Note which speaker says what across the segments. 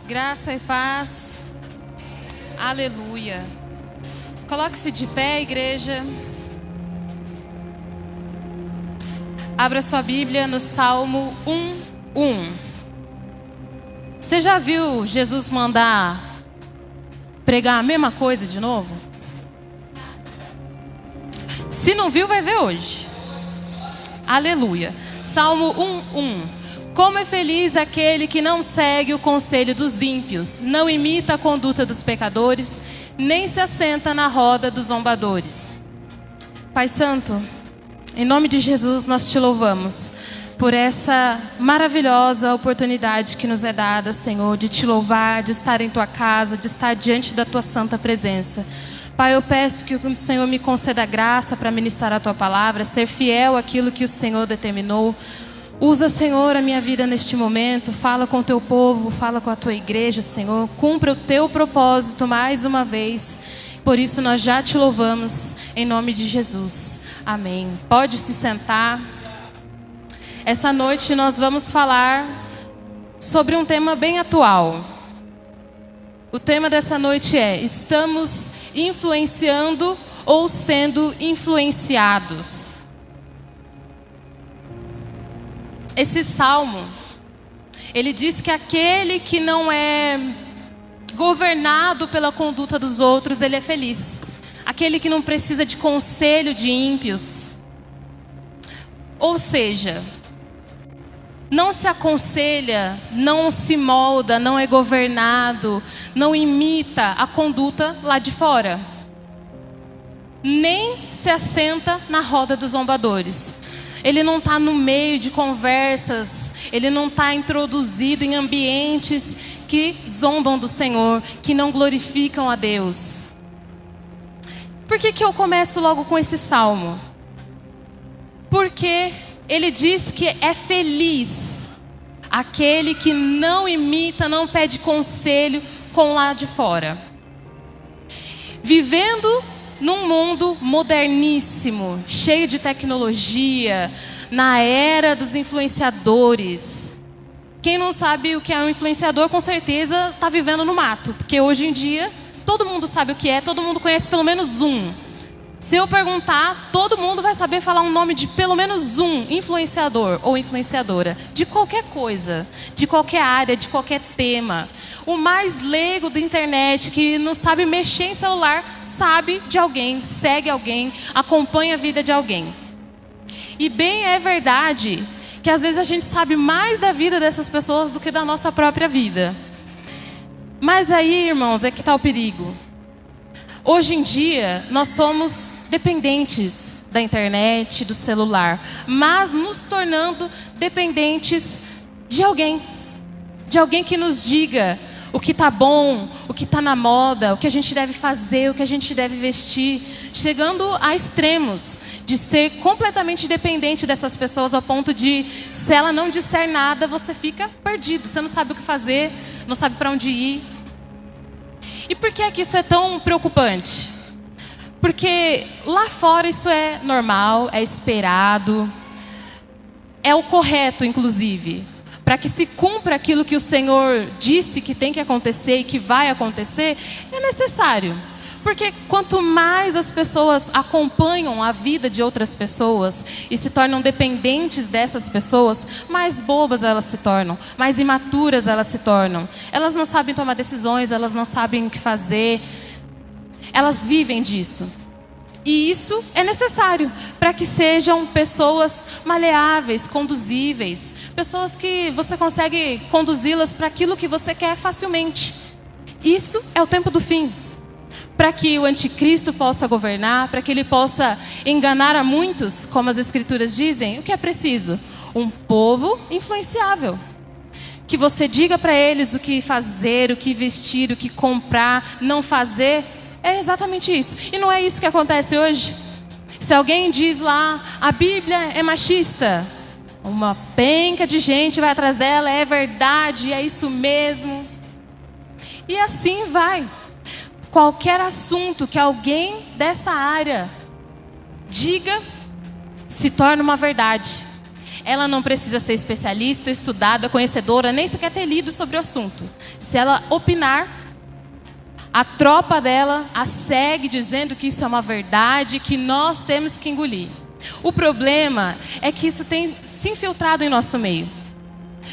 Speaker 1: Graça e paz. Aleluia. Coloque-se de pé, igreja. Abra sua Bíblia no Salmo 1:1. Você já viu Jesus mandar pregar a mesma coisa de novo? Se não viu, vai ver hoje. Aleluia. Salmo 1:1. Como é feliz aquele que não segue o conselho dos ímpios, não imita a conduta dos pecadores, nem se assenta na roda dos zombadores. Pai Santo, em nome de Jesus nós te louvamos por essa maravilhosa oportunidade que nos é dada, Senhor, de te louvar, de estar em tua casa, de estar diante da tua santa presença. Pai, eu peço que o Senhor me conceda graça para ministrar a tua palavra, ser fiel àquilo que o Senhor determinou. Usa, Senhor, a minha vida neste momento. Fala com o teu povo, fala com a tua igreja, Senhor. Cumpra o teu propósito mais uma vez. Por isso nós já te louvamos em nome de Jesus. Amém. Pode se sentar. Essa noite nós vamos falar sobre um tema bem atual. O tema dessa noite é: estamos influenciando ou sendo influenciados? Esse salmo, ele diz que aquele que não é governado pela conduta dos outros, ele é feliz. Aquele que não precisa de conselho de ímpios. Ou seja, não se aconselha, não se molda, não é governado, não imita a conduta lá de fora. Nem se assenta na roda dos zombadores. Ele não está no meio de conversas, ele não está introduzido em ambientes que zombam do Senhor, que não glorificam a Deus. Por que eu começo logo com esse salmo? Porque ele diz que é feliz aquele que não imita, não pede conselho com lá de fora. Vivendo num mundo moderníssimo, cheio de tecnologia, na era dos influenciadores. Quem não sabe o que é um influenciador, com certeza está vivendo no mato. Porque hoje em dia, todo mundo sabe o que é, todo mundo conhece pelo menos um. Se eu perguntar, todo mundo vai saber falar um nome de pelo menos um influenciador ou influenciadora. De qualquer coisa, de qualquer área, de qualquer tema. O mais leigo da internet, que não sabe mexer em celular, sabe de alguém, segue alguém, acompanha a vida de alguém. E bem é verdade que às vezes a gente sabe mais da vida dessas pessoas do que da nossa própria vida. Mas aí, irmãos, é que está o perigo. Hoje em dia, nós somos dependentes da internet, do celular, mas nos tornando dependentes de alguém que nos diga o que está bom, o que está na moda, o que a gente deve fazer, o que a gente deve vestir, chegando a extremos de ser completamente dependente dessas pessoas ao ponto de, se ela não disser nada, você fica perdido, você não sabe o que fazer, não sabe para onde ir. E por que é que isso é tão preocupante? Porque lá fora isso é normal, é esperado, é o correto, inclusive. Para que se cumpra aquilo que o Senhor disse que tem que acontecer e que vai acontecer, é necessário. Porque quanto mais as pessoas acompanham a vida de outras pessoas e se tornam dependentes dessas pessoas, mais bobas elas se tornam, mais imaturas elas se tornam. Elas não sabem tomar decisões, elas não sabem o que fazer. Elas vivem disso. E isso é necessário para que sejam pessoas maleáveis, conduzíveis, pessoas que você consegue conduzi-las para aquilo que você quer facilmente. Isso é o tempo do fim. Para que o anticristo possa governar, para que ele possa enganar a muitos, como as escrituras dizem, o que é preciso? Um povo influenciável. Que você diga para eles o que fazer, o que vestir, o que comprar, não fazer. É exatamente isso. E não é isso que acontece hoje? Se alguém diz lá, a Bíblia é machista, uma penca de gente vai atrás dela, é verdade, é isso mesmo. E assim vai. Qualquer assunto que alguém dessa área diga, se torna uma verdade. Ela não precisa ser especialista, estudada, conhecedora, nem sequer ter lido sobre o assunto. Se ela opinar, a tropa dela a segue dizendo que isso é uma verdade, que nós temos que engolir. O problema é que isso tem se infiltrado em nosso meio.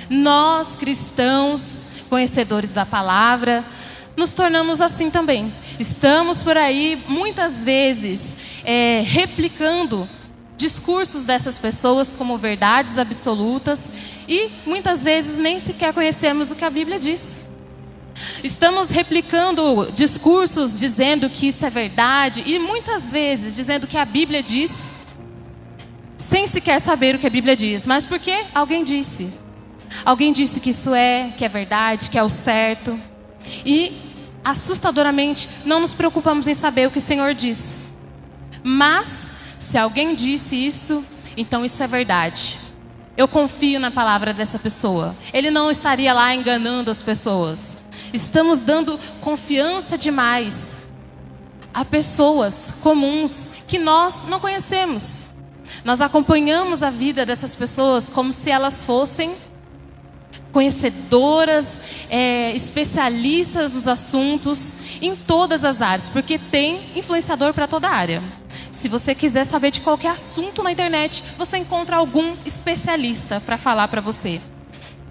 Speaker 1: Nós, cristãos, conhecedores da palavra, nos tornamos assim também. Estamos por aí, muitas vezes, replicando discursos dessas pessoas como verdades absolutas e, muitas vezes, nem sequer conhecemos o que a Bíblia diz. Estamos replicando discursos dizendo que isso é verdade e, muitas vezes, dizendo que a Bíblia diz, sem sequer saber o que a Bíblia diz. Mas por que alguém disse? Alguém disse que isso que é verdade, que é o certo. E, assustadoramente, não nos preocupamos em saber o que o Senhor diz. Mas, se alguém disse isso, então isso é verdade. Eu confio na palavra dessa pessoa. Ele não estaria lá enganando as pessoas. Estamos dando confiança demais a pessoas comuns que nós não conhecemos. Nós acompanhamos a vida dessas pessoas como se elas fossem conhecedoras, especialistas nos assuntos, em todas as áreas, porque tem influenciador para toda área. Se você quiser saber de qualquer assunto na internet, você encontra algum especialista para falar para você.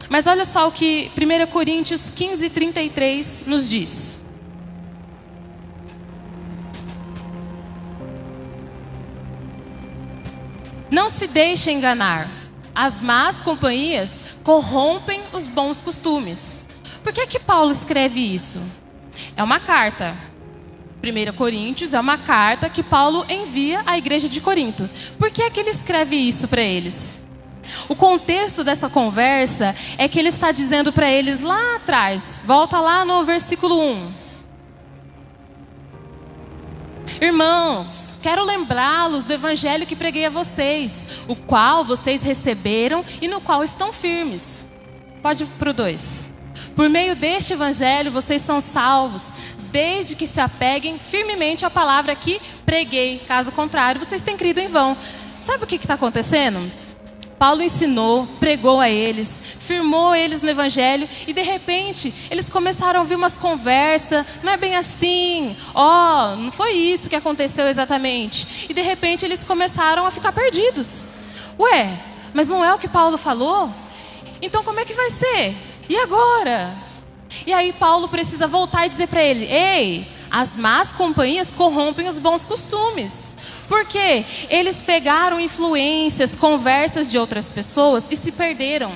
Speaker 1: Mas olha só o que 1 Coríntios 15:33 nos diz. Não se deixe enganar. As más companhias corrompem os bons costumes. Por que Paulo escreve isso? É uma carta. 1 Coríntios é uma carta que Paulo envia à igreja de Corinto. Por que ele escreve isso para eles? O contexto dessa conversa é que ele está dizendo para eles lá atrás, volta lá no versículo 1. Irmãos, quero lembrá-los do evangelho que preguei a vocês, o qual vocês receberam e no qual estão firmes. Pode ir para o 2. Por meio deste evangelho vocês são salvos, desde que se apeguem firmemente à palavra que preguei. Caso contrário, vocês têm crido em vão. Sabe o que está acontecendo? Paulo ensinou, pregou a eles, firmou eles no evangelho e de repente eles começaram a ouvir umas conversas, não é bem assim, não foi isso que aconteceu exatamente. E de repente eles começaram a ficar perdidos. Ué, mas não é o que Paulo falou? Então como é que vai ser? E agora? E aí Paulo precisa voltar e dizer para ele, ei, as más companhias corrompem os bons costumes. Por quê? Eles pegaram influências, conversas de outras pessoas e se perderam.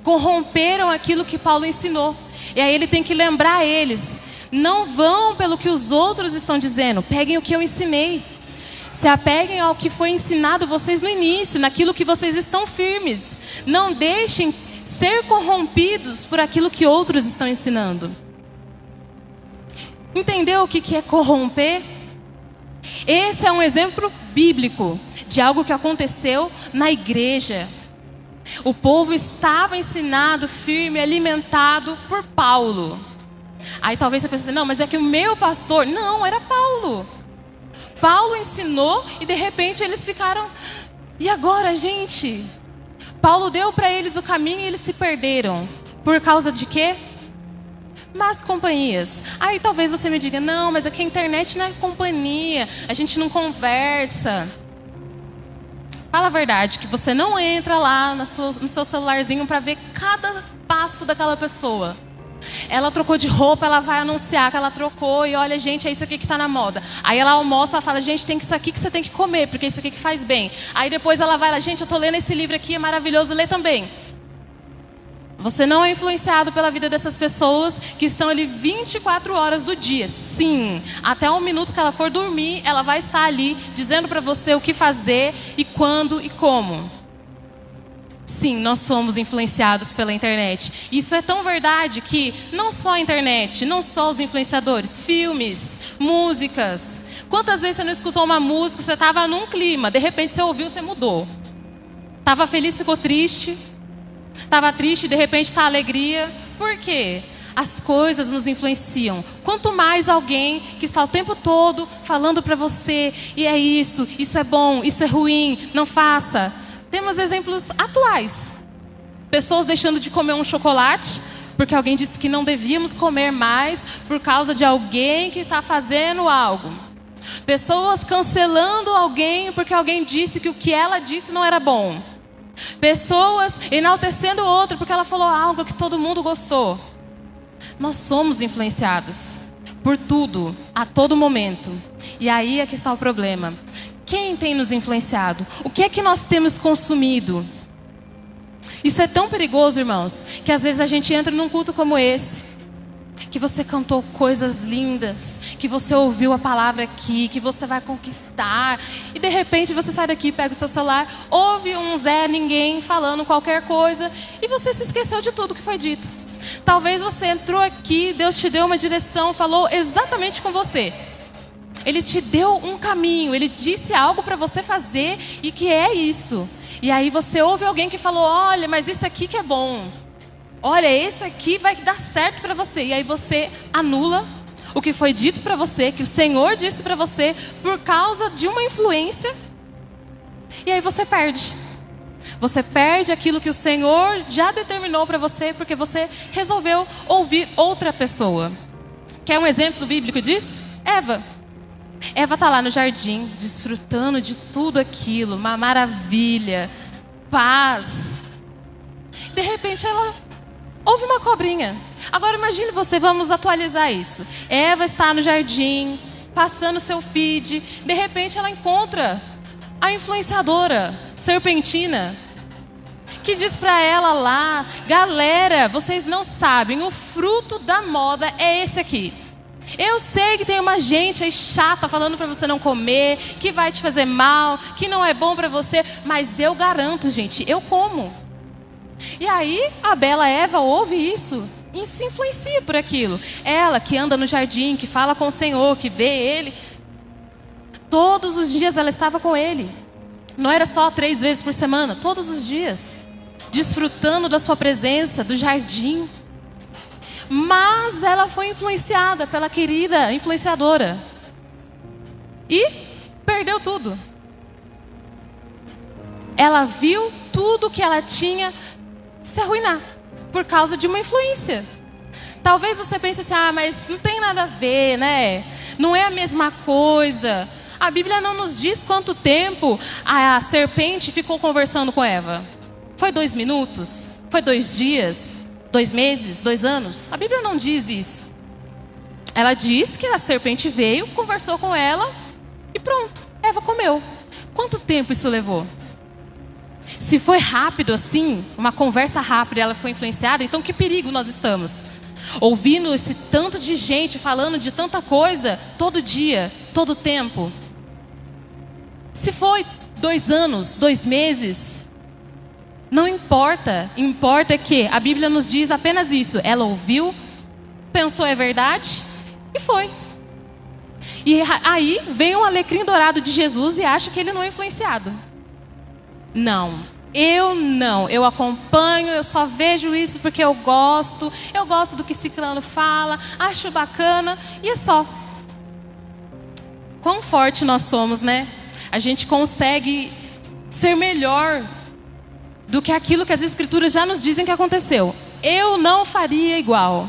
Speaker 1: Corromperam aquilo que Paulo ensinou. E aí ele tem que lembrar eles. Não vão pelo que os outros estão dizendo. Peguem o que eu ensinei. Se apeguem ao que foi ensinado vocês no início, naquilo que vocês estão firmes. Não deixem ser corrompidos por aquilo que outros estão ensinando. Entendeu o que é corromper? Esse é um exemplo bíblico de algo que aconteceu na igreja. O povo estava ensinado, firme, alimentado por Paulo. Aí talvez você pense assim, não, mas é que o meu pastor... Não, era Paulo. Paulo ensinou e de repente eles ficaram... E agora, gente? Paulo deu para eles o caminho e eles se perderam. Por causa de quê? Más companhias. Aí talvez você me diga, não, mas aqui a internet não é companhia, a gente não conversa. Fala a verdade, que você não entra lá no seu celularzinho para ver cada passo daquela pessoa. Ela trocou de roupa, ela vai anunciar que ela trocou e olha, gente, é isso aqui que está na moda. Aí ela almoça, ela fala, gente, tem isso aqui que você tem que comer, porque é isso aqui que faz bem. Aí depois ela vai lá, gente, eu estou lendo esse livro aqui, é maravilhoso, lê também. Você não é influenciado pela vida dessas pessoas que estão ali 24 horas do dia. Sim, até o minuto que ela for dormir, ela vai estar ali dizendo para você o que fazer e quando e como. Sim, nós somos influenciados pela internet. Isso é tão verdade que não só a internet, não só os influenciadores, filmes, músicas. Quantas vezes você não escutou uma música, você estava num clima, de repente você ouviu, você mudou. Estava feliz, ficou triste. Estava triste, de repente está alegria. Por quê? As coisas nos influenciam. Quanto mais alguém que está o tempo todo falando para você, e é isso é bom, isso é ruim, não faça. Temos exemplos atuais. Pessoas deixando de comer um chocolate porque alguém disse que não devíamos comer mais por causa de alguém que está fazendo algo. Pessoas cancelando alguém porque alguém disse que o que ela disse não era bom. Pessoas enaltecendo outra porque ela falou algo que todo mundo gostou. Nós somos influenciados por tudo, a todo momento. E aí é que está o problema. Quem tem nos influenciado? O que é que nós temos consumido? Isso é tão perigoso, irmãos, que às vezes a gente entra num culto como esse, que você cantou coisas lindas, que você ouviu a palavra aqui, que você vai conquistar, e de repente você sai daqui, pega o seu celular, ouve um Zé Ninguém falando qualquer coisa, e você se esqueceu de tudo que foi dito. Talvez você entrou aqui, Deus te deu uma direção, falou exatamente com você. Ele te deu um caminho, Ele disse algo para você fazer, e que é isso. E aí você ouve alguém que falou, olha, mas isso aqui que é bom. Olha, esse aqui vai dar certo para você. E aí você anula o que foi dito para você, que o Senhor disse para você, por causa de uma influência. E aí você perde. Você perde aquilo que o Senhor já determinou para você, porque você resolveu ouvir outra pessoa. Quer um exemplo bíblico disso? Eva. Eva está lá no jardim, desfrutando de tudo aquilo, uma maravilha, paz. De repente ela ouve uma cobrinha. Agora imagine você, vamos atualizar isso. Eva está no jardim, passando seu feed, de repente ela encontra a influenciadora serpentina, que diz para ela lá, galera, vocês não sabem, o fruto da moda é esse aqui. Eu sei que tem uma gente aí chata falando para você não comer, que vai te fazer mal, que não é bom para você, mas eu garanto, gente, eu como. E aí a bela Eva ouve isso e se influencia por aquilo. Ela que anda no jardim, que fala com o Senhor, que vê Ele, todos os dias ela estava com Ele. Não era só 3 vezes por semana, todos os dias, desfrutando da sua presença, do jardim. Mas ela foi influenciada pela querida influenciadora. E perdeu tudo. Ela viu tudo que ela tinha se arruinar por causa de uma influência. Talvez você pense assim, mas não tem nada a ver, né? Não é a mesma coisa. A Bíblia não nos diz quanto tempo a serpente ficou conversando com Eva. Foi 2 minutos? Foi 2 dias? 2 meses, 2 anos? A Bíblia não diz isso. Ela diz que a serpente veio, conversou com ela e pronto, Eva comeu. Quanto tempo isso levou? Se foi rápido assim, uma conversa rápida e ela foi influenciada, então que perigo nós estamos? Ouvindo esse tanto de gente falando de tanta coisa, todo dia, todo tempo. Se foi 2 anos, 2 meses... Não importa, importa que a Bíblia nos diz apenas isso. Ela ouviu, pensou é verdade e foi. E aí vem um alecrim dourado de Jesus e acha que ele não é influenciado. Não, eu acompanho, eu só vejo isso porque eu gosto do que ciclano fala, acho bacana e é só. Quão forte nós somos, né? A gente consegue ser melhor do que aquilo que as Escrituras já nos dizem que aconteceu. Eu não faria igual.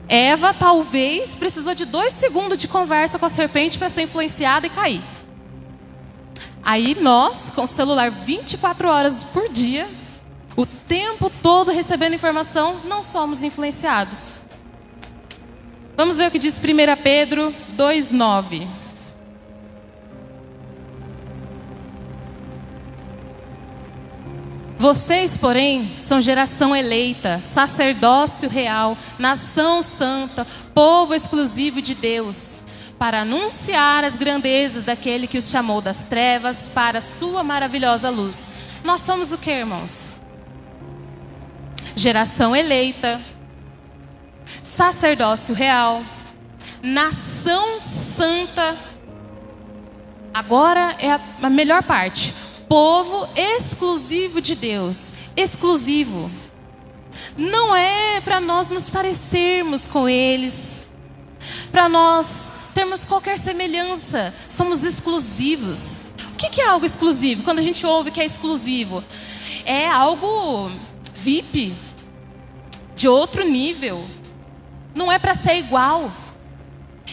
Speaker 1: Eva talvez precisou de 2 segundos de conversa com a serpente para ser influenciada e cair. Aí nós, com o celular 24 horas por dia, o tempo todo recebendo informação, não somos influenciados. Vamos ver o que diz 1 Pedro 2,9. Vocês, porém, são geração eleita, sacerdócio real, nação santa, povo exclusivo de Deus, para anunciar as grandezas daquele que os chamou das trevas para a sua maravilhosa luz. Nós somos o que, irmãos? Geração eleita, sacerdócio real, nação santa. Agora é a melhor parte. Povo exclusivo de Deus. Exclusivo. Não é para nós nos parecermos com eles, para nós termos qualquer semelhança. Somos exclusivos. O que é algo exclusivo? Quando a gente ouve que é exclusivo, é algo VIP, de outro nível. Não é para ser igual.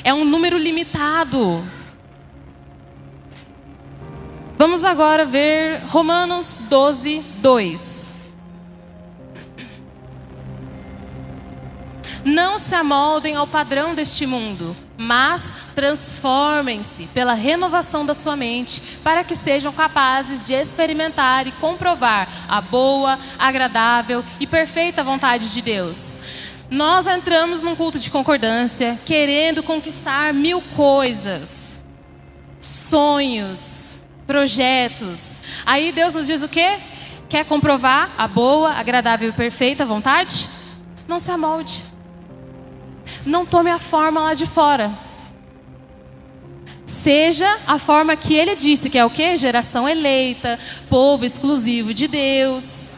Speaker 1: É um número limitado. Vamos agora ver Romanos 12, 2. Não se amoldem ao padrão deste mundo, mas transformem-se pela renovação da sua mente, para que sejam capazes de experimentar e comprovar a boa, agradável e perfeita vontade de Deus. Nós entramos num culto de concordância, querendo conquistar 1000 coisas, sonhos, projetos. Aí Deus nos diz o quê? Quer comprovar a boa, agradável e perfeita vontade? Não se amolde. Não tome a forma lá de fora. Seja a forma que ele disse, que é o quê? Geração eleita, povo exclusivo de Deus,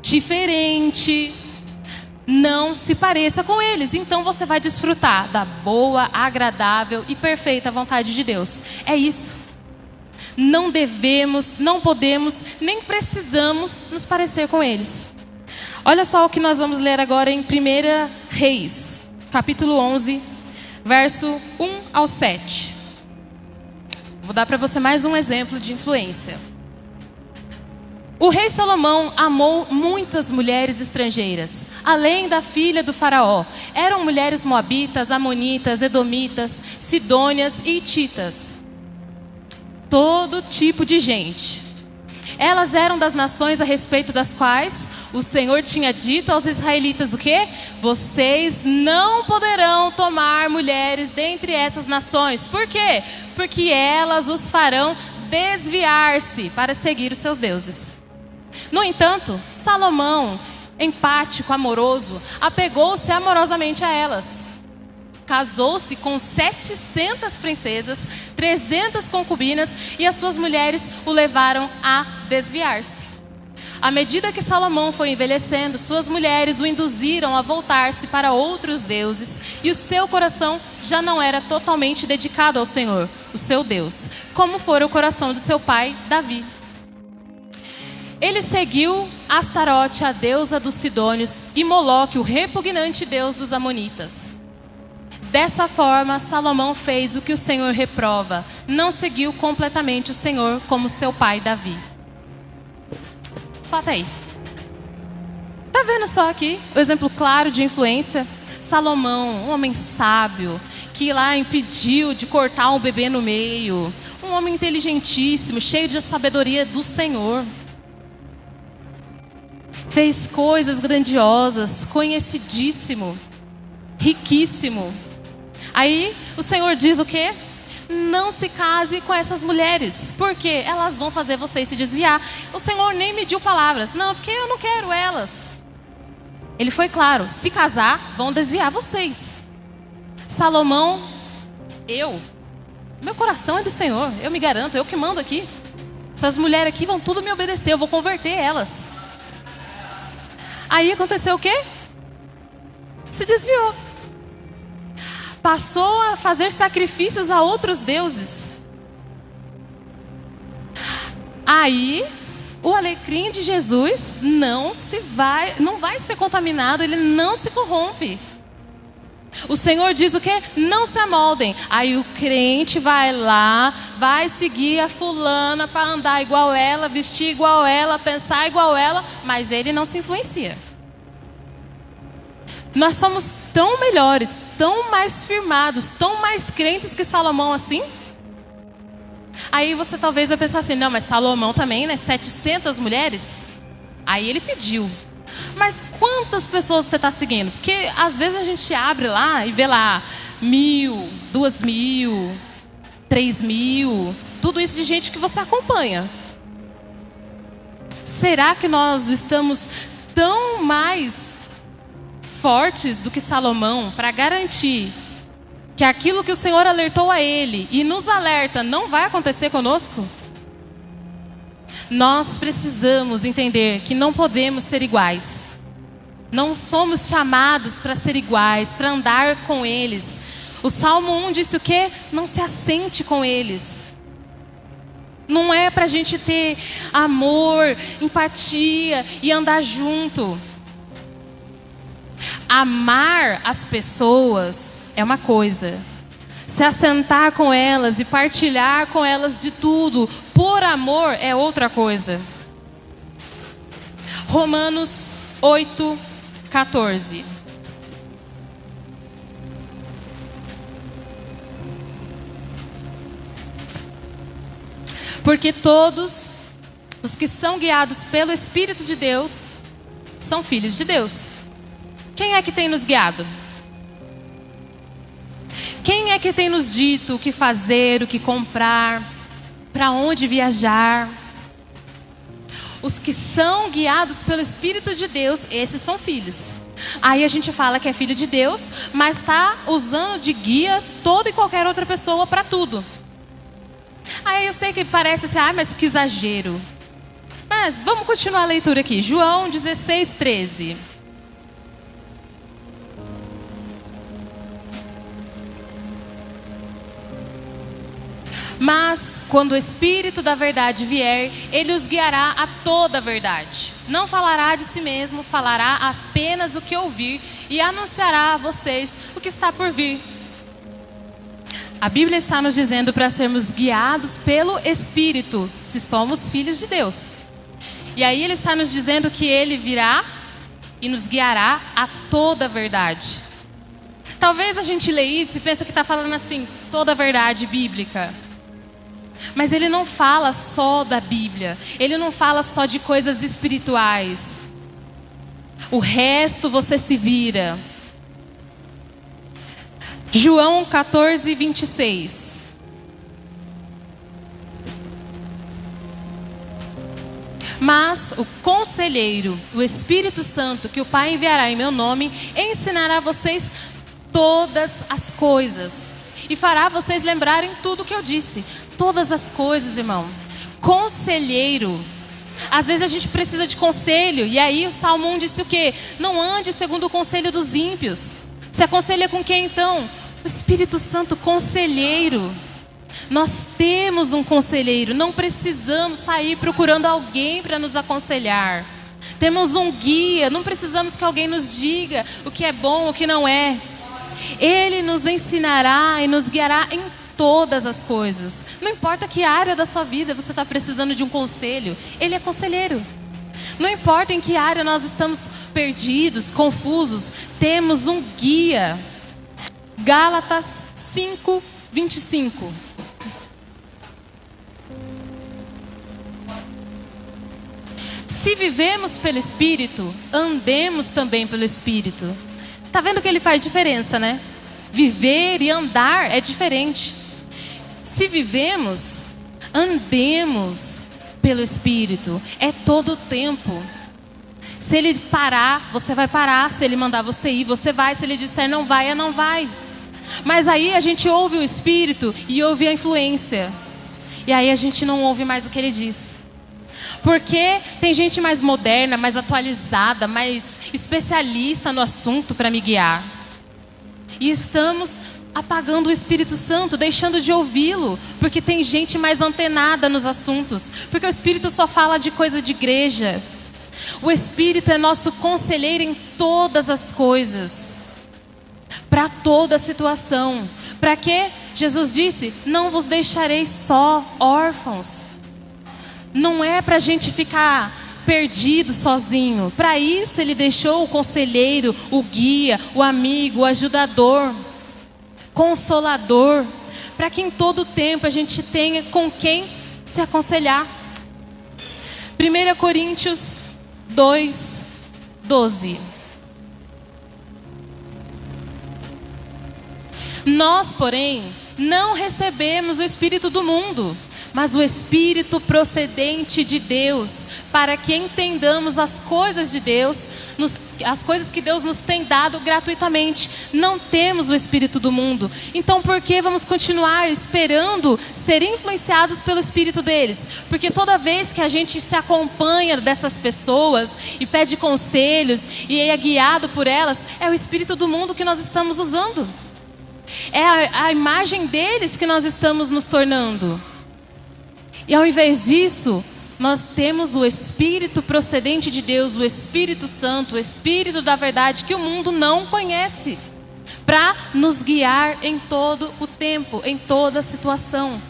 Speaker 1: diferente. Não se pareça com eles. Então você vai desfrutar da boa, agradável e perfeita vontade de Deus. É isso. Não devemos, não podemos, nem precisamos nos parecer com eles. Olha só o que nós vamos ler agora em 1 Reis, capítulo 11, verso 1 ao 7. Vou dar para você mais um exemplo de influência. O rei Salomão amou muitas mulheres estrangeiras, além da filha do faraó. Eram mulheres moabitas, amonitas, edomitas, sidônias e hititas. Todo tipo de gente. Elas eram das nações a respeito das quais o Senhor tinha dito aos israelitas o quê? Vocês não poderão tomar mulheres dentre essas nações. Por quê? Porque elas os farão desviar-se para seguir os seus deuses. No entanto, Salomão, empático, amoroso, apegou-se amorosamente a elas. Casou-se com 700 princesas, 300 concubinas, e as suas mulheres o levaram a desviar-se. À medida que Salomão foi envelhecendo, suas mulheres o induziram a voltar-se para outros deuses, e o seu coração já não era totalmente dedicado ao Senhor, o seu Deus, como fora o coração de seu pai, Davi. Ele seguiu Astarote, a deusa dos sidônios, e Moloque, o repugnante deus dos amonitas. Dessa forma, Salomão fez o que o Senhor reprova. Não seguiu completamente o Senhor como seu pai Davi. Só até aí. Tá vendo só aqui o exemplo claro de influência? Salomão, um homem sábio, que lá impediu de cortar um bebê no meio. Um homem inteligentíssimo, cheio de sabedoria do Senhor. Fez coisas grandiosas, conhecidíssimo, riquíssimo. Aí o Senhor diz o quê? Não se case com essas mulheres, porque elas vão fazer vocês se desviar. O Senhor nem mediu palavras. Não, porque eu não quero elas. Ele foi claro, se casar, vão desviar vocês. Salomão, meu coração é do Senhor, eu me garanto, eu que mando aqui. Essas mulheres aqui vão tudo me obedecer, eu vou converter elas. Aí aconteceu o quê? Se desviou. Passou a fazer sacrifícios a outros deuses. Aí, o alecrim de Jesus não vai ser contaminado, ele não se corrompe. O Senhor diz o quê? Não se amoldem. Aí o crente vai lá, vai seguir a fulana para andar igual ela, vestir igual ela, pensar igual ela, mas ele não se influencia. Nós somos tão melhores, tão mais firmados, tão mais crentes que Salomão assim? Aí você talvez vai pensar assim, não, mas Salomão também, né? 700 mulheres? Aí ele pediu. Mas quantas pessoas você está seguindo? Porque às vezes a gente abre lá e vê lá 1.000, 2.000, 3.000, tudo isso de gente que você acompanha. Será que nós estamos tão mais fortes do que Salomão para garantir que aquilo que o Senhor alertou a ele e nos alerta não vai acontecer conosco? Nós precisamos entender que não podemos ser iguais. Não somos chamados para ser iguais, para andar com eles. O Salmo 1 disse o quê? Não se assente com eles. Não é para a gente ter amor, empatia e andar junto. Amar as pessoas é uma coisa. Se assentar com elas e partilhar com elas de tudo, por amor, é outra coisa. Romanos 8:14. Porque todos os que são guiados pelo Espírito de Deus são filhos de Deus. Quem é que tem nos guiado? Quem é que tem nos dito o que fazer, o que comprar, para onde viajar? Os que são guiados pelo Espírito de Deus, esses são filhos. Aí a gente fala que é filho de Deus, mas está usando de guia toda e qualquer outra pessoa para tudo. Aí eu sei que parece assim, mas que exagero. Mas vamos continuar a leitura aqui. João 16:13. Mas, quando o Espírito da verdade vier, ele os guiará a toda a verdade. Não falará de si mesmo, falará apenas o que ouvir e anunciará a vocês o que está por vir. A Bíblia está nos dizendo para sermos guiados pelo Espírito, se somos filhos de Deus. E aí ele está nos dizendo que ele virá e nos guiará a toda a verdade. Talvez a gente lê isso e pense que está falando assim, toda a verdade bíblica. Mas ele não fala só da Bíblia. Ele não fala só de coisas espirituais. O resto você se vira. João 14:26. Mas o Conselheiro, o Espírito Santo, que o Pai enviará em meu nome, ensinará a vocês todas as coisas. E fará vocês lembrarem tudo o que eu disse. Todas as coisas, irmão. Conselheiro. Às vezes a gente precisa de conselho. E aí o Salmo 1 disse o quê? Não ande segundo o conselho dos ímpios. Se aconselha com quem então? O Espírito Santo, conselheiro. Nós temos um conselheiro. Não precisamos sair procurando alguém para nos aconselhar. Temos um guia. Não precisamos que alguém nos diga o que é bom, o que não é. Ele nos ensinará e nos guiará em todas as coisas. Não importa que área da sua vida você está precisando de um conselho, ele é conselheiro. Não importa em que área nós estamos perdidos, confusos, temos um guia. Gálatas 5:25. Se vivemos pelo Espírito, andemos também pelo Espírito. Tá vendo que ele faz diferença, né? Viver e andar é diferente. Se vivemos, andemos pelo Espírito. É todo o tempo. Se ele parar, você vai parar. Se ele mandar você ir, você vai. Se ele disser não vai, não vai. Mas aí a gente ouve o Espírito e ouve a influência. E aí a gente não ouve mais o que ele diz. Porque tem gente mais moderna, mais atualizada, mais especialista no assunto para me guiar. E estamos apagando o Espírito Santo, deixando de ouvi-lo, porque tem gente mais antenada nos assuntos, porque o Espírito só fala de coisa de igreja. O Espírito é nosso conselheiro em todas as coisas, para toda situação. Para quê? Jesus disse, não vos deixarei só, órfãos. Não é para a gente ficar perdido sozinho. Para isso ele deixou o conselheiro, o guia, o amigo, o ajudador, consolador, para que em todo tempo a gente tenha com quem se aconselhar. 1 Coríntios 2:12. Nós, porém, não recebemos o Espírito do mundo, mas o Espírito procedente de Deus, para que entendamos as coisas de Deus, as coisas que Deus nos tem dado gratuitamente. Não temos o Espírito do mundo. Então por que vamos continuar esperando ser influenciados pelo Espírito deles? Porque toda vez que a gente se acompanha dessas pessoas e pede conselhos e é guiado por elas, é o Espírito do mundo que nós estamos usando. É a imagem deles que nós estamos nos tornando. E ao invés disso, nós temos o Espírito procedente de Deus, o Espírito Santo, o Espírito da verdade que o mundo não conhece, para nos guiar em todo o tempo, em toda situação.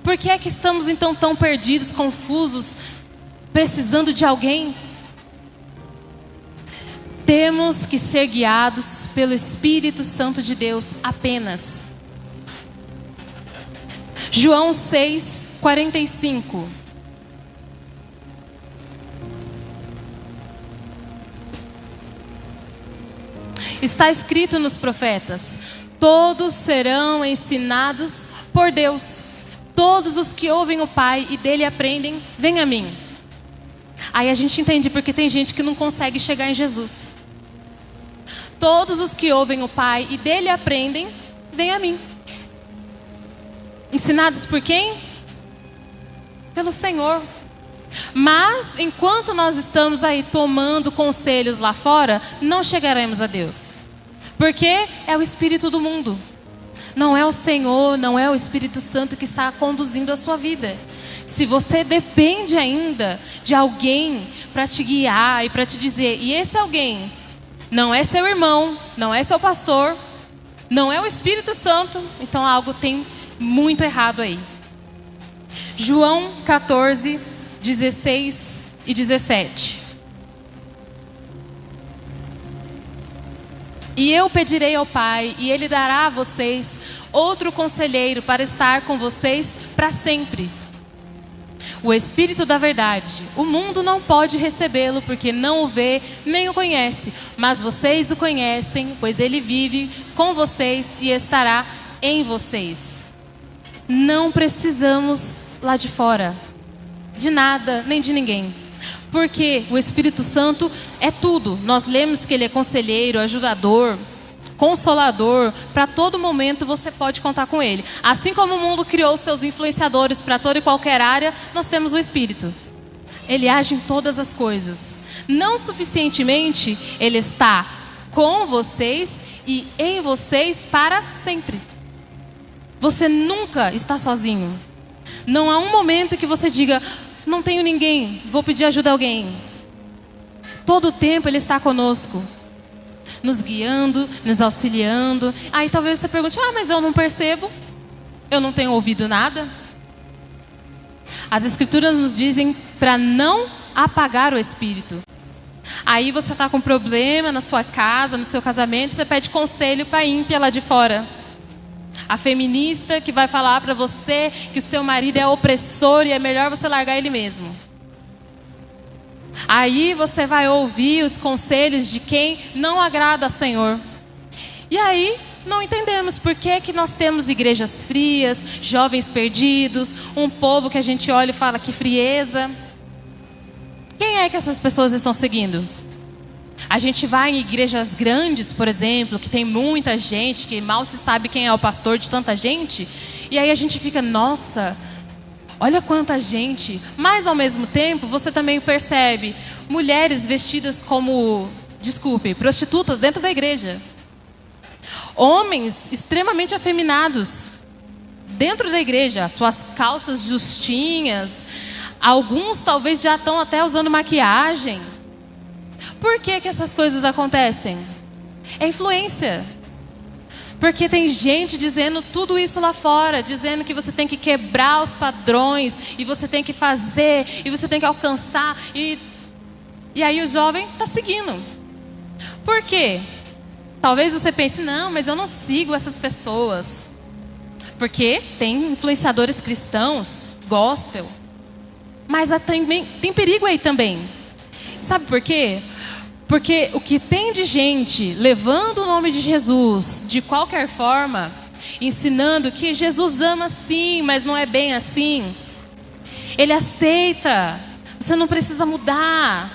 Speaker 1: Por que é que estamos então tão perdidos, confusos, precisando de alguém? Temos que ser guiados pelo Espírito Santo de Deus apenas. João 6:45. Está escrito nos profetas: todos serão ensinados por Deus. Todos os que ouvem o Pai e dele aprendem, vêm a mim. Aí a gente entende porque tem gente que não consegue chegar em Jesus. Todos os que ouvem o Pai e dele aprendem, vêm a mim. Ensinados por quem? Pelo Senhor. Mas, enquanto nós estamos aí tomando conselhos lá fora, não chegaremos a Deus. Porque é o espírito do mundo. Não é o Senhor, não é o Espírito Santo que está conduzindo a sua vida. Se você depende ainda de alguém para te guiar e para te dizer, e esse alguém não é seu irmão, não é seu pastor, não é o Espírito Santo, então algo tem muito errado aí. João 14:16 e 17. E eu pedirei ao Pai, e Ele dará a vocês outro conselheiro para estar com vocês para sempre. O Espírito da verdade. O mundo não pode recebê-lo porque não o vê nem o conhece. Mas vocês o conhecem, pois Ele vive com vocês e estará em vocês. Não precisamos lá de fora de nada, nem de ninguém. Porque o Espírito Santo é tudo. Nós lemos que Ele é conselheiro, ajudador, consolador. Para todo momento você pode contar com Ele. Assim como o mundo criou seus influenciadores para toda e qualquer área, nós temos o Espírito. Ele age em todas as coisas. Não suficientemente, Ele está com vocês e em vocês para sempre. Você nunca está sozinho. Não há um momento que você diga, não tenho ninguém, vou pedir ajuda a alguém. Todo o tempo Ele está conosco, nos guiando, nos auxiliando. Aí talvez você pergunte, mas eu não percebo, eu não tenho ouvido nada. As Escrituras nos dizem para não apagar o Espírito. Aí você está com um problema na sua casa, no seu casamento, você pede conselho para a ímpia lá de fora. A feminista que vai falar para você que o seu marido é opressor e é melhor você largar ele mesmo. Aí você vai ouvir os conselhos de quem não agrada ao Senhor. E aí não entendemos por que nós temos igrejas frias, jovens perdidos, um povo que a gente olha e fala que frieza. Quem é que essas pessoas estão seguindo? A gente vai em igrejas grandes, por exemplo, que tem muita gente, que mal se sabe quem é o pastor de tanta gente. E aí a gente fica, nossa, olha quanta gente. Mas ao mesmo tempo, você também percebe mulheres vestidas como, prostitutas dentro da igreja. Homens extremamente afeminados dentro da igreja, suas calças justinhas. Alguns talvez já estão até usando maquiagem. Por que essas coisas acontecem? É influência. Porque tem gente dizendo tudo isso lá fora, dizendo que você tem que quebrar os padrões, e você tem que fazer, e você tem que alcançar, e aí o jovem está seguindo. Por quê? Talvez você pense, não, mas eu não sigo essas pessoas. Porque tem influenciadores cristãos, gospel. Mas tem perigo aí também. Sabe por quê? Porque o que tem de gente levando o nome de Jesus de qualquer forma, ensinando que Jesus ama sim, mas não é bem assim. Ele aceita, você não precisa mudar.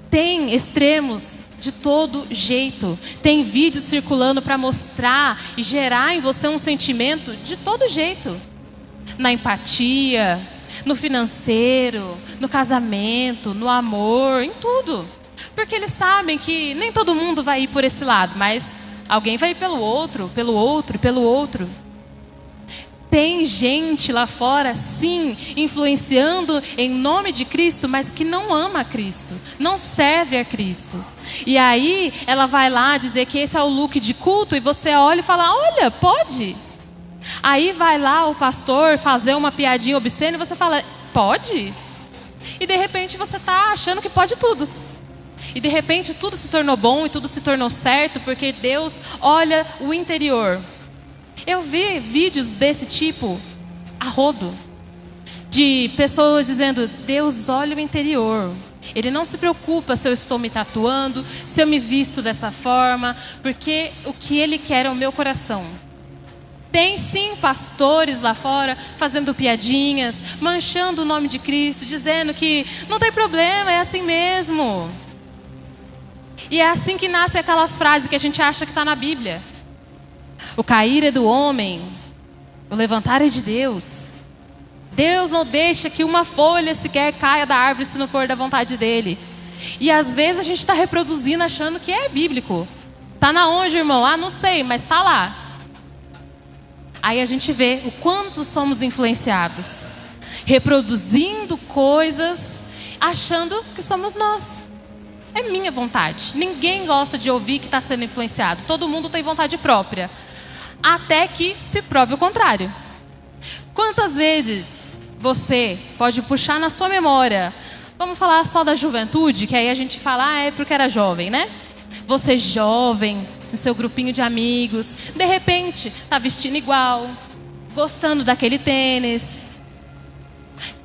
Speaker 1: Tem extremos de todo jeito. Tem vídeos circulando para mostrar e gerar em você um sentimento de todo jeito. Na empatia, no financeiro, no casamento, no amor, em tudo. Porque eles sabem que nem todo mundo vai ir por esse lado, mas alguém vai ir pelo outro, pelo outro e pelo outro. Tem gente lá fora, sim, influenciando em nome de Cristo, mas que não ama a Cristo, não serve a Cristo. E aí ela vai lá dizer que esse é o look de culto e você olha e fala, olha, pode? Aí vai lá o pastor fazer uma piadinha obscena e você fala, pode? E de repente você está achando que pode tudo. E de repente tudo se tornou bom e tudo se tornou certo porque Deus olha o interior. Eu vi vídeos desse tipo a rodo, de pessoas dizendo, Deus olha o interior. Ele não se preocupa se eu estou me tatuando, se eu me visto dessa forma, porque o que Ele quer é o meu coração. Tem sim pastores lá fora fazendo piadinhas, manchando o nome de Cristo, dizendo que não tem problema, é assim mesmo. E é assim que nascem aquelas frases que a gente acha que está na Bíblia. O cair é do homem, o levantar é de Deus. Deus não deixa que uma folha sequer caia da árvore se não for da vontade dEle. E às vezes a gente está reproduzindo achando que é bíblico. Está na onde, irmão? Ah, não sei, mas está lá. Aí a gente vê o quanto somos influenciados. Reproduzindo coisas, achando que somos nós. É minha vontade. Ninguém gosta de ouvir que está sendo influenciado. Todo mundo tem vontade própria. Até que se prove o contrário. Quantas vezes você pode puxar na sua memória? Vamos falar só da juventude, que aí a gente fala, é porque era jovem, né? Você jovem, no seu grupinho de amigos, de repente está vestindo igual, gostando daquele tênis.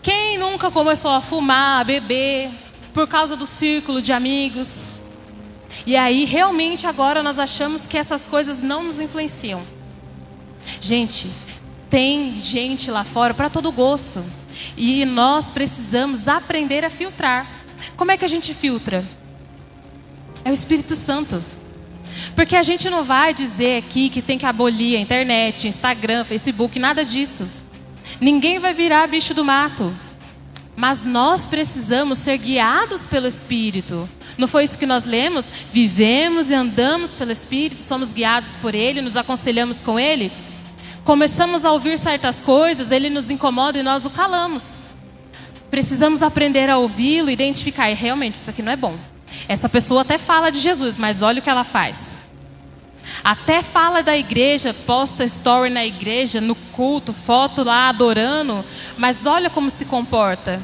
Speaker 1: Quem nunca começou a fumar, a beber, por causa do círculo de amigos? E aí realmente agora nós achamos que essas coisas não nos influenciam. Gente, tem gente lá fora para todo gosto. E nós precisamos aprender a filtrar. Como é que a gente filtra? É o Espírito Santo. Porque a gente não vai dizer aqui que tem que abolir a internet, Instagram, Facebook, nada disso. Ninguém vai virar bicho do mato. Mas nós precisamos ser guiados pelo Espírito. Não foi isso que nós lemos? Vivemos e andamos pelo Espírito, somos guiados por Ele, nos aconselhamos com Ele. Começamos a ouvir certas coisas, Ele nos incomoda e nós o calamos. Precisamos aprender a ouvi-lo, identificar, e realmente isso aqui não é bom. Essa pessoa até fala de Jesus, mas olha o que ela faz. Até fala da igreja, posta story na igreja, no culto, foto lá adorando, mas olha como se comporta.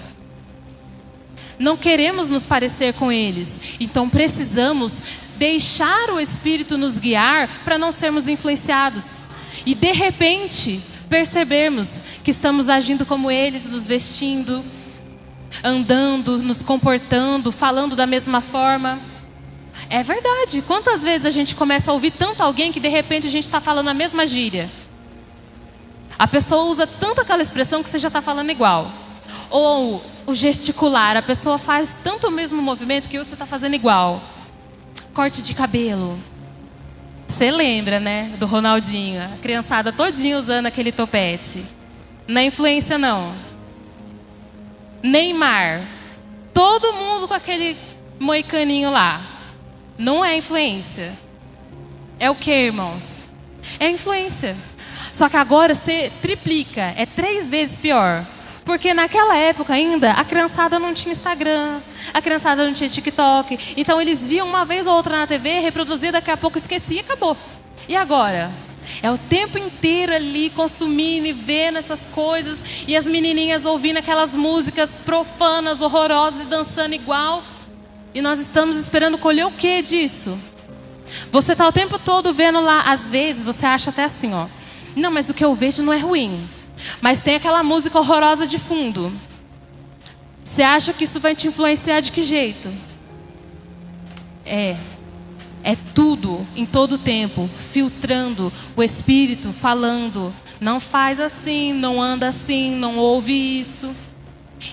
Speaker 1: Não queremos nos parecer com eles, então precisamos deixar o Espírito nos guiar para não sermos influenciados. E de repente percebermos que estamos agindo como eles, nos vestindo, andando, nos comportando, falando da mesma forma. É verdade. Quantas vezes a gente começa a ouvir tanto alguém que de repente a gente está falando a mesma gíria? A pessoa usa tanto aquela expressão que você já está falando igual. Ou o gesticular, a pessoa faz tanto o mesmo movimento que você está fazendo igual. Corte de cabelo. Você lembra, né, do Ronaldinho? A criançada todinha usando aquele topete. Não é influência, não. Neymar. Todo mundo com aquele moicaninho lá. Não é influência. É o que, irmãos? É influência. Só que agora você triplica. É 3 vezes pior. Porque naquela época ainda, a criançada não tinha Instagram, a criançada não tinha TikTok. Então eles viam uma vez ou outra na TV, reproduzia, daqui a pouco esquecia e acabou. E agora? É o tempo inteiro ali consumindo e vendo essas coisas. E as menininhas ouvindo aquelas músicas profanas, horrorosas e dançando igual. E nós estamos esperando colher o que disso? Você está o tempo todo vendo lá, às vezes você acha até assim, ó. Não, mas o que eu vejo não é ruim. Mas tem aquela música horrorosa de fundo. Você acha que isso vai te influenciar de que jeito? É tudo, em todo tempo, filtrando o Espírito, falando. Não faz assim, não anda assim, não ouve isso.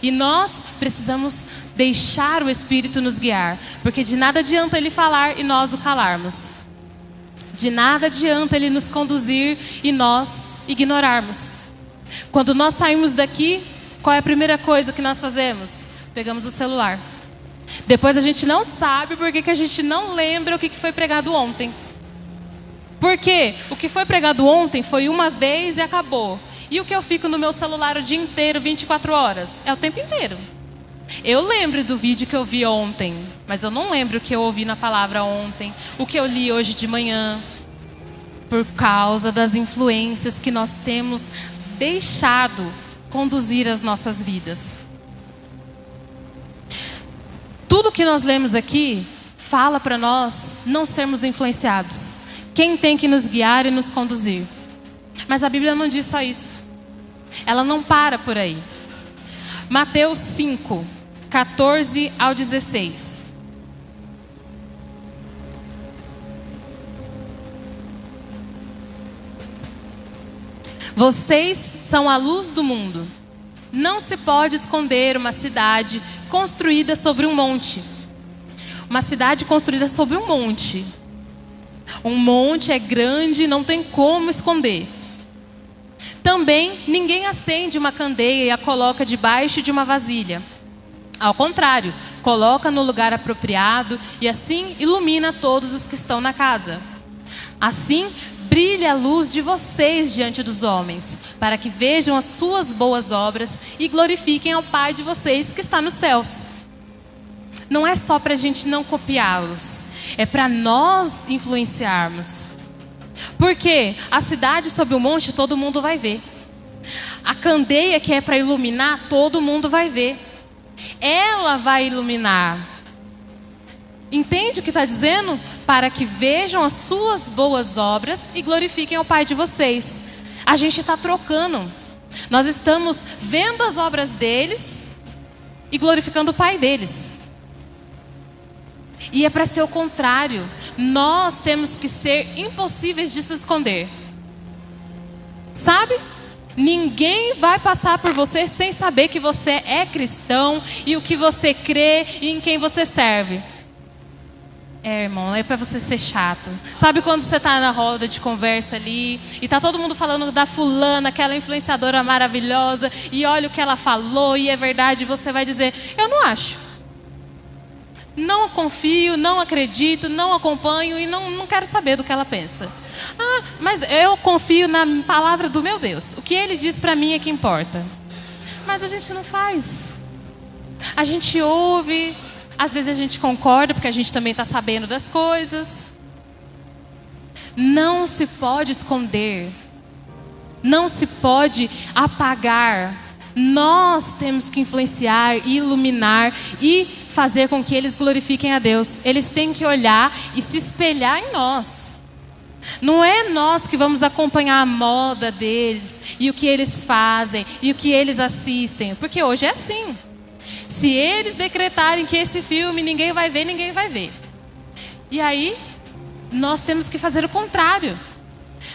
Speaker 1: E nós precisamos deixar o Espírito nos guiar. Porque de nada adianta Ele falar e nós o calarmos. De nada adianta Ele nos conduzir e nós ignorarmos. Quando nós saímos daqui, qual é a primeira coisa que nós fazemos? Pegamos o celular. Depois a gente não sabe porque que a gente não lembra o que foi pregado ontem. Porque o que foi pregado ontem foi uma vez e acabou. E o que eu fico no meu celular o dia inteiro, 24 horas? É o tempo inteiro. Eu lembro do vídeo que eu vi ontem, mas eu não lembro o que eu ouvi na palavra ontem, o que eu li hoje de manhã, por causa das influências que nós temos deixado conduzir as nossas vidas. Tudo que nós lemos aqui fala para nós não sermos influenciados. Quem tem que nos guiar e nos conduzir? Mas a Bíblia não diz só isso. Ela não para por aí. Mateus 5, 14 ao 16. Vocês são a luz do mundo. Não se pode esconder uma cidade construída sobre um monte. Uma cidade construída sobre um monte. Um monte é grande e não tem como esconder. Também ninguém acende uma candeia e a coloca debaixo de uma vasilha. Ao contrário, coloca no lugar apropriado e assim ilumina todos os que estão na casa. Assim, brilha a luz de vocês diante dos homens, para que vejam as suas boas obras e glorifiquem ao Pai de vocês que está nos céus. Não é só para a gente não copiá-los, é para nós influenciarmos. Porque a cidade sob o monte todo mundo vai ver. A candeia que é para iluminar, todo mundo vai ver. Ela vai iluminar. Entende o que está dizendo? Para que vejam as suas boas obras e glorifiquem ao Pai de vocês. A gente está trocando. Nós estamos vendo as obras deles e glorificando o Pai deles. E é para ser o contrário. Nós temos que ser impossíveis de se esconder. Sabe? Ninguém vai passar por você sem saber que você é cristão e o que você crê e em quem você serve. Irmão, é para você ser chato. Sabe quando você está na roda de conversa ali e tá todo mundo falando da fulana, aquela influenciadora maravilhosa, e olha o que ela falou e é verdade, e você vai dizer, eu não acho. Não confio, não acredito, não acompanho e não quero saber do que ela pensa. Ah, mas eu confio na palavra do meu Deus. O que Ele diz para mim é que importa. Mas a gente não faz. A gente ouve, às vezes a gente concorda porque a gente também está sabendo das coisas. Não se pode esconder. Não se pode apagar. Nós temos que influenciar, iluminar e fazer com que eles glorifiquem a Deus. Eles têm que olhar e se espelhar em nós. Não é nós que vamos acompanhar a moda deles e o que eles fazem e o que eles assistem, porque hoje é assim. Se eles decretarem que esse filme ninguém vai ver, ninguém vai ver. E aí, nós temos que fazer o contrário.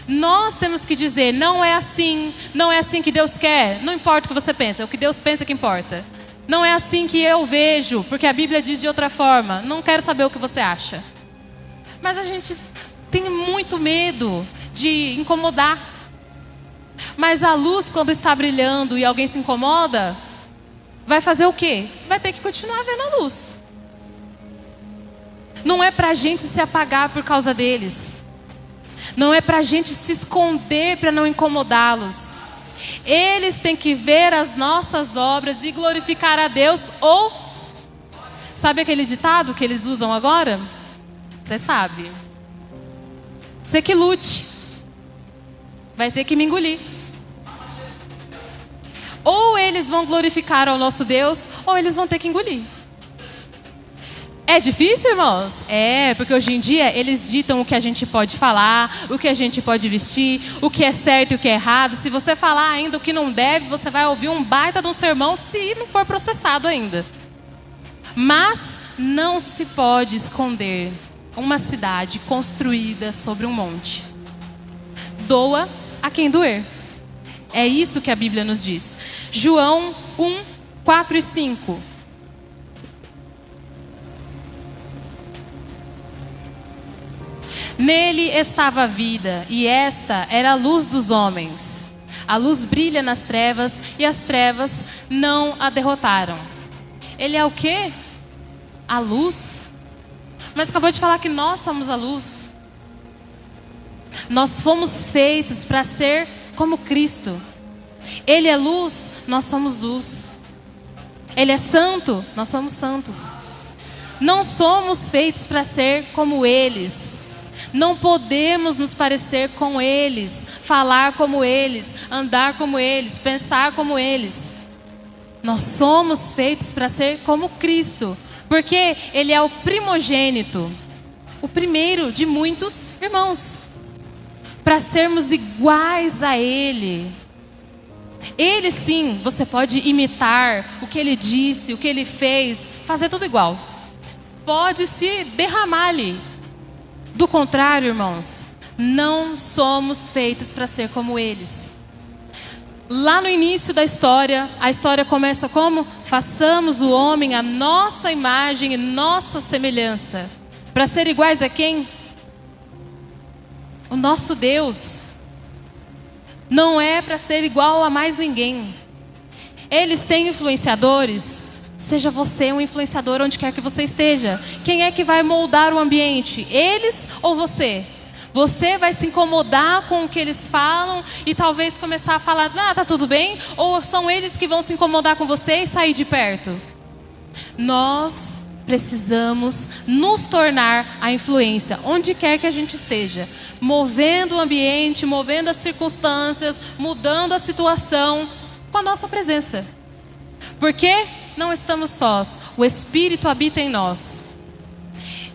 Speaker 1: Nós temos que dizer, não é assim que Deus quer. Não importa o que você pensa, é o que Deus pensa que importa. Não é assim que eu vejo, porque a Bíblia diz de outra forma. Não quero saber o que você acha. Mas a gente tem muito medo de incomodar. Mas a luz, quando está brilhando e alguém se incomoda, vai fazer o quê? Vai ter que continuar vendo a luz. Não é para a gente se apagar por causa deles. Não é para a gente se esconder para não incomodá-los. Eles têm que ver as nossas obras e glorificar a Deus. Ou, sabe aquele ditado que eles usam agora? Você sabe. Você que lute. Vai ter que me engolir. Ou eles vão glorificar ao nosso Deus, ou eles vão ter que engolir. É difícil, irmãos? É, porque hoje em dia eles ditam o que a gente pode falar, o que a gente pode vestir, o que é certo e o que é errado. Se você falar ainda o que não deve, você vai ouvir um baita de um sermão se não for processado ainda. Mas não se pode esconder uma cidade construída sobre um monte. Doa a quem doer. É isso que a Bíblia nos diz. João 1, 4 e 5. Nele estava a vida, e esta era a luz dos homens. A luz brilha nas trevas, e as trevas não a derrotaram. Ele é o quê? A luz. Mas acabou de falar que nós somos a luz. Nós fomos feitos para ser como Cristo. Ele é luz, nós somos luz. Ele é santo, nós somos santos. Não somos feitos para ser como eles. Não podemos nos parecer com eles, falar como eles, andar como eles, pensar como eles. Nós somos feitos para ser como Cristo, porque Ele é o primogênito, o primeiro de muitos irmãos, para sermos iguais a Ele. Ele sim, você pode imitar o que Ele disse, o que Ele fez, fazer tudo igual. Pode se derramar ali. Do contrário, irmãos, não somos feitos para ser como eles. Lá no início da história, a história começa como? Façamos o homem à nossa imagem e nossa semelhança. Para ser iguais a quem? O nosso Deus. Não é para ser igual a mais ninguém. Eles têm influenciadores. Seja você um influenciador onde quer que você esteja. Quem é que vai moldar o ambiente? Eles ou você? Você vai se incomodar com o que eles falam e talvez começar a falar, tá tudo bem? Ou são eles que vão se incomodar com você e sair de perto? Nós precisamos nos tornar a influência, onde quer que a gente esteja. Movendo o ambiente, movendo as circunstâncias, mudando a situação com a nossa presença. Porque não estamos sós, o Espírito habita em nós.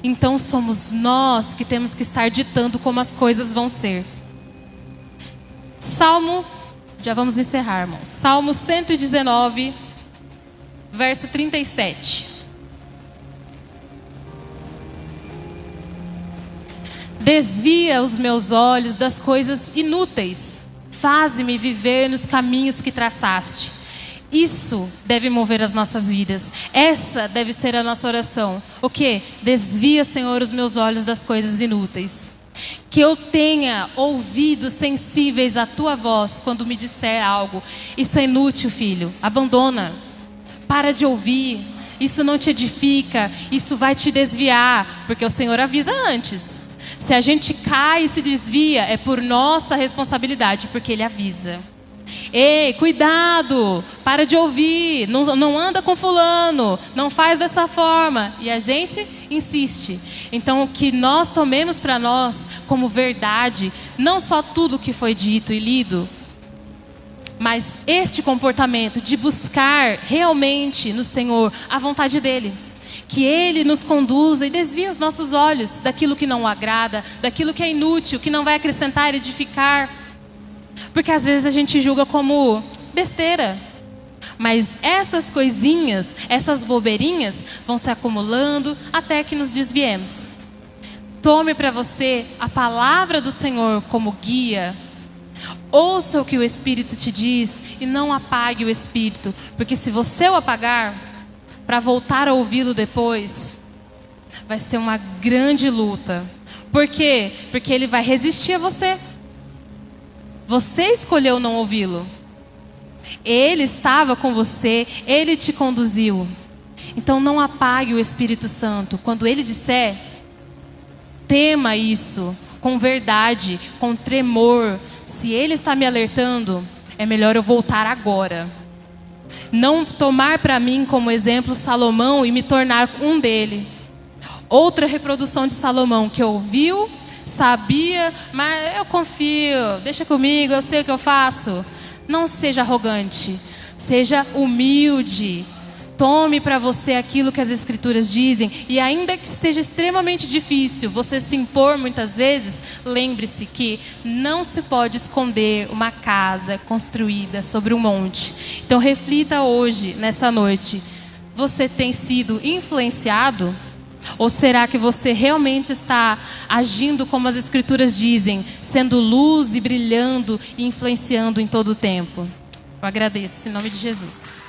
Speaker 1: Então somos nós que temos que estar ditando como as coisas vão ser. Salmo, já vamos encerrar, irmãos. Salmo 119, verso 37. Desvia os meus olhos das coisas inúteis. Faze-me viver nos caminhos que traçaste. Isso deve mover as nossas vidas. Essa deve ser a nossa oração. O quê? Desvia, Senhor, os meus olhos das coisas inúteis. Que eu tenha ouvidos sensíveis à tua voz quando me disser algo. Isso é inútil, filho. Abandona. Para de ouvir. Isso não te edifica. Isso vai te desviar. Porque o Senhor avisa antes. Se a gente cai e se desvia, é por nossa responsabilidade, porque Ele avisa. Ei, cuidado, para de ouvir, não anda com fulano, não faz dessa forma. E a gente insiste. Então, o que nós tomemos para nós como verdade, não só tudo que foi dito e lido, mas este comportamento de buscar realmente no Senhor a vontade dEle. Que Ele nos conduza e desvie os nossos olhos daquilo que não o agrada, daquilo que é inútil, que não vai acrescentar, edificar. Porque às vezes a gente julga como besteira. Mas essas coisinhas, essas bobeirinhas vão se acumulando até que nos desviemos. Tome para você a palavra do Senhor como guia. Ouça o que o Espírito te diz e não apague o Espírito. Porque se você o apagar, para voltar a ouvi-lo depois, vai ser uma grande luta. Por quê? Porque ele vai resistir a você. Você escolheu não ouvi-lo. Ele estava com você, Ele te conduziu. Então não apague o Espírito Santo. Quando Ele disser, tema isso com verdade, com tremor. Se Ele está me alertando, é melhor eu voltar agora. Não tomar para mim como exemplo Salomão e me tornar um dele. Outra reprodução de Salomão que ouviu, sabia, mas eu confio, deixa comigo, eu sei o que eu faço. Não seja arrogante, seja humilde. Tome para você aquilo que as Escrituras dizem. E ainda que seja extremamente difícil você se impor muitas vezes, lembre-se que não se pode esconder uma casa construída sobre um monte. Então reflita hoje, nessa noite. Você tem sido influenciado? Ou será que você realmente está agindo como as Escrituras dizem, sendo luz e brilhando e influenciando em todo o tempo? Eu agradeço, em nome de Jesus.